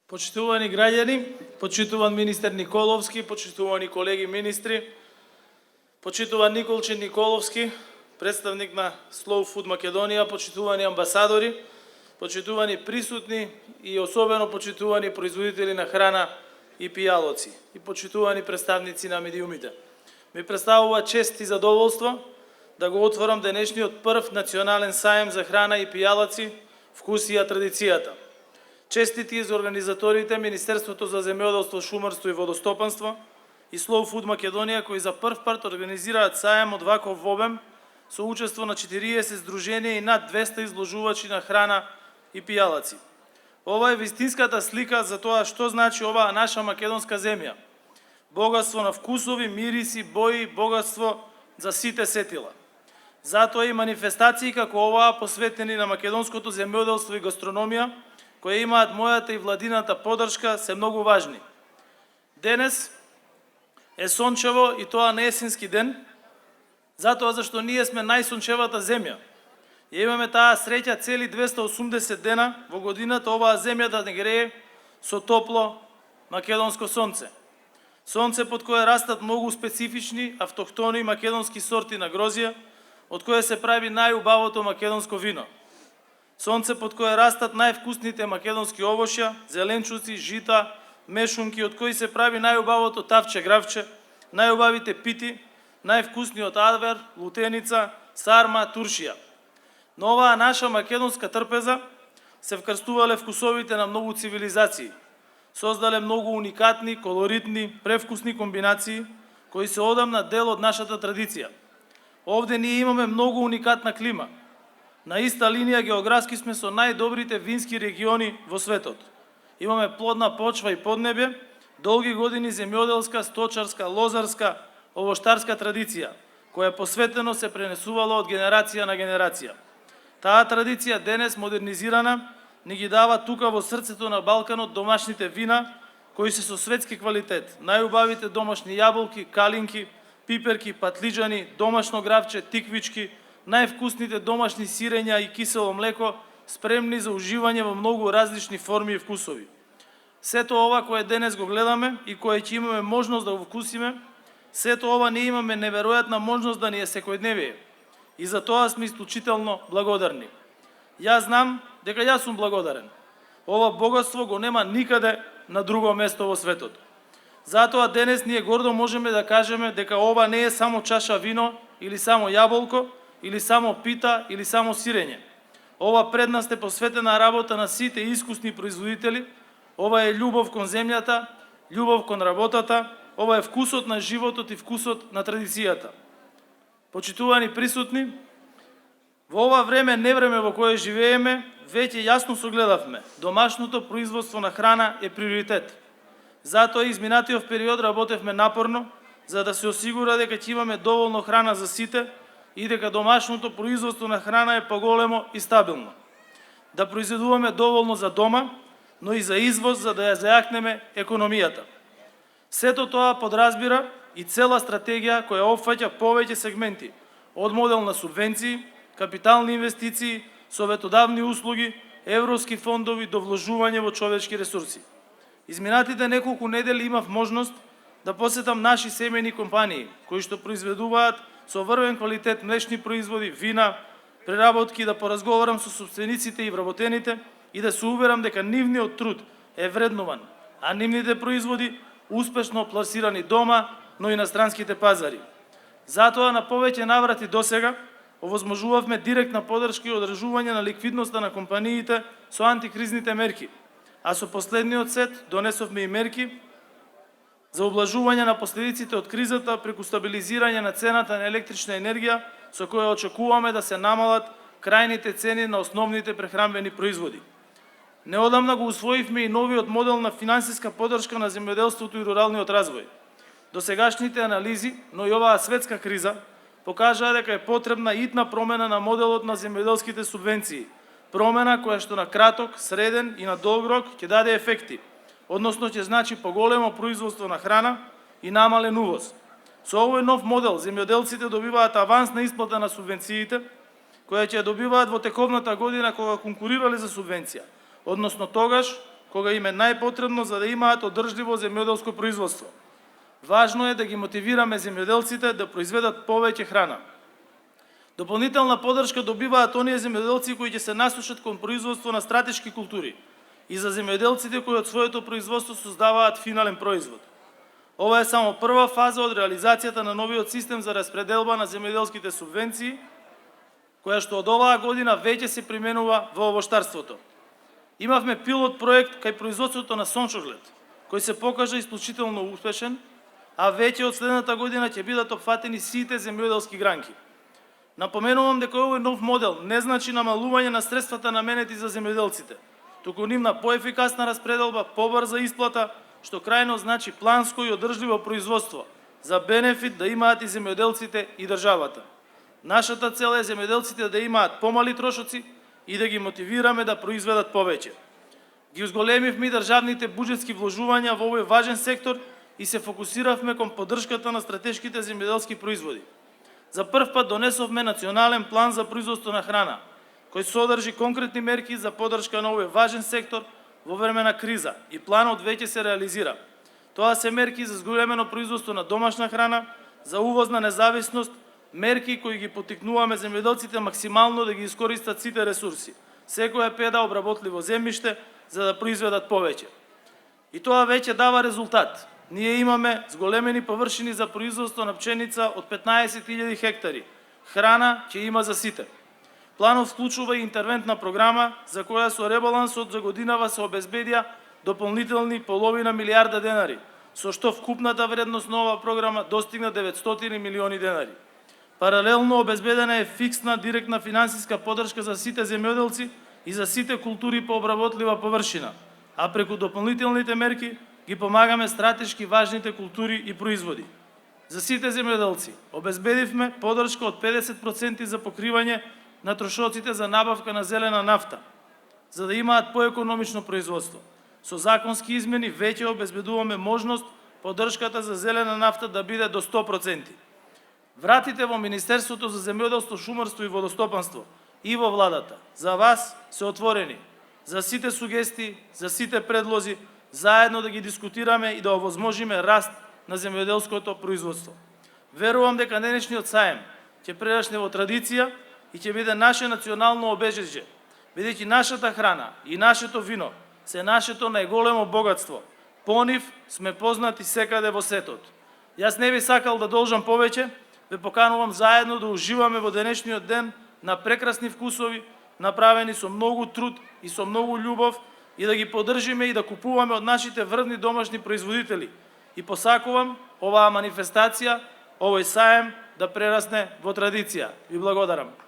Почитувани граѓани, почитуван министер Николовски, почитувани колеги министри, почитуван Николче Николовски, представник на Slow Food Македонија, почитувани амбасадори, почитувани присутни и особено почитувани производители на храна и пијалоци и почитувани представници на медиумите. Ми представува чест и задоволство да го отворам денешниот прв национален саем за храна и пијалаци, вкусија традицијата. Честити за организаторите Министерството за земјоделство, шумарство и водостопанство и Slow Food Македонија, кои за прв пат организираат саем од ваков обем со учество на 40 здруженија и над 200 изложувачи на храна и пијалаци. Ова е вистинската слика за тоа што значи оваа наша македонска земја. Богатство на вкусови, мириси, бои, богатство за сите сетила. Затоа и манифестации како оваа посветени на македонското земјоделство и гастрономија, кои имаат мојата и владината поддршка, се многу важни. Денес е сончево и тоа не есенски ден, затоа зашто ние сме најсончевата земја. И имаме таа среќа цели 280 дена во годината оваа земја да не грее со топло македонско сонце. Сонце под кое растат многу специфични, автохтони македонски сорти на грозија, од кое се прави најубавото македонско вино. Сонце под кое растат највкусните македонски овошја, зеленчуци, жита, мешунки, од кои се прави најубавото тавче гравче, најубавите пити, највкусниот адвер, лутеница, сарма, туршија. Но оваа наша македонска трпеза се вкрстувале вкусовите на многу цивилизации, создале многу уникатни, колоритни, превкусни комбинации, кои се одамна дел од нашата традиција. Овде ние имаме многу уникатна клима. На иста линија географски сме со најдобрите вински региони во светот. Имаме плодна почва и поднебе, долги години земјоделска, сточарска, лозарска, овоштарска традиција, која посветено се пренесувала од генерација на генерација. Таа традиција денес модернизирана ни ги дава тука во срцето на Балканот домашните вина, кои се со светски квалитет. Најубавите домашни јаболки, калинки, пиперки, патлиџани, домашно гравче, тиквички, највкусните домашни сирења и кисело млеко, спремни за уживање во многу различни форми и вкусови. Сето ова кое денес го гледаме и кое ќе имаме можност да го вкусиме, сето ова ние имаме неверојатна можност да ни е секојдневие. И за тоа сме исклучително благодарни. Јас знам дека јас сум благодарен. Ова богатство го нема никаде на друго место во светот. Затоа денес ние гордо можеме да кажеме дека ова не е само чаша вино или само јаболко, или само пита, или само сирење. Ова пред нас е посветена работа на сите искусни производители, ова е љубов кон земјата, љубов кон работата, ова е вкусот на животот и вкусот на традицијата. Почитувани присутни, во ова време, невреме во кое живееме, веќе јасно согледавме, домашното производство на храна е приоритет. Затоа изминатиот период работевме напорно, за да се осигура дека ќе имаме доволно храна за сите, и дека домашното производство на храна е поголемо и стабилно. Да произведуваме доволно за дома, но и за извоз, за да ја зајакнеме економијата. Сето тоа подразбира и цела стратегија која опфаќа повеќе сегменти, од модел на субвенции, капитални инвестиции, советодавни услуги, европски фондови до вложување во човечки ресурси. Изминатите неколку недели имав можност да посетам наши семејни компании, кои што произведуваат со врвен квалитет млечни производи, вина, преработки, да поразговарам со собствениците и вработените и да се уверам дека нивниот труд е вреднуван, а нивните производи успешно пласирани дома, но и на странските пазари. Затоа на повеќе наврати досега овозможувавме директна поддршка и одржување на ликвидноста на компаниите со антикризните мерки, а со последниот сет донесовме и мерки за облажување на последиците од кризата преку стабилизирање на цената на електрична енергија, со која очекуваме да се намалат крајните цени на основните прехранбени производи. Неодамна го усвоивме и новиот модел на финансиска поддршка на земјоделството и руралниот развој. Досегашните анализи, но и оваа светска криза, покажаа дека е потребна итна промена на моделот на земјоделските субвенции, промена која што на краток, среден и на долг рок ќе даде ефекти, односно ќе значи поголемо производство на храна и намален увоз. Со овој нов модел земјоделците добиваат авансна исплата на субвенциите, која ќе ја добиваат во тековната година кога конкурирале за субвенција, односно тогаш кога им е најпотребно за да имаат одржливо земјоделско производство. Важно е да ги мотивираме земјоделците да произведат повеќе храна. Дополнителна поддршка добиваат оние земјоделци кои ќе се насочат кон производство на стратешки култури и за земјоделците кои од своето производство создаваат финален производ. Ова е само прва фаза од реализацијата на новиот систем за распределба на земјоделските субвенции, која што од оваа година веќе се применува во овоштарството. Имавме пилот проект кај производството на сончоглед, кој се покажа исклучително успешен, а веќе од следната година ќе бидат опфатени сите земјоделски гранки. Напоменувам дека овој нов модел не значи намалување на средствата наменети за земјоделците, туку нивна поефикасна распределба, побрза исплата, што крајно значи планско и одржливо производство, за бенефит да имаат и земјоделците и државата. Нашата цел е земјоделците да имаат помали трошоци и да ги мотивираме да произведат повеќе. Ги узголемивме и државните буџетски вложувања во овој важен сектор и се фокусиравме кон поддршката на стратешките земјоделски производи. За прв пат донесовме национален план за производство на храна, кој содржи конкретни мерки за поддршка на овој важен сектор во време на криза и планот веќе се реализира. Тоа се мерки за зголемено производство на домашна храна, за увозна независност, мерки кои ги поттикнуваме земјоделците максимално да ги искористат сите ресурси, секоја педа обработливо земјиште за да произведат повеќе. И тоа веќе дава резултат. Ние имаме зголемени површини за производство на пченица од 15.000 хектари. Храна ќе има за сите. Планот вклучува и интервентна програма за која со ребалансот за годинава се обезбедија дополнителни половина милијарда денари, со што вкупната вредност на оваа програма достигна 900 милиони денари. Паралелно обезбедена е фиксна директна финансиска поддршка за сите земјоделци и за сите култури по обработлива површина, а преку дополнителните мерки ги помагаме стратешки важните култури и производи. За сите земјоделци обезбедивме поддршка од 50% за покривање на трошоците за набавка на зелена нафта, за да имаат поекономично производство. Со законски измени веќе обезбедуваме можност поддршката за зелена нафта да биде до 100%. Вратите во Министерството за земјоделство, шумарство и водостопанство и во владата за вас се отворени, за сите сугестии, за сите предлози, заедно да ги дискутираме и да овозможиме раст на земјоделското производство. Верувам дека денешниот саем ќе прерасне во традиција и ќе биде наше национално обежище, бидејќи нашата храна и нашето вино се нашето најголемо богатство. По нив сме познати секаде во светот. Јас не би сакал да должам повеќе, ве поканувам заедно да уживаме во денешниот ден на прекрасни вкусови, направени со многу труд и со многу љубов, и да ги поддржиме и да купуваме од нашите врвни домашни производители. И посакувам оваа манифестација, овој саем да прерасне во традиција. Ви благодарам.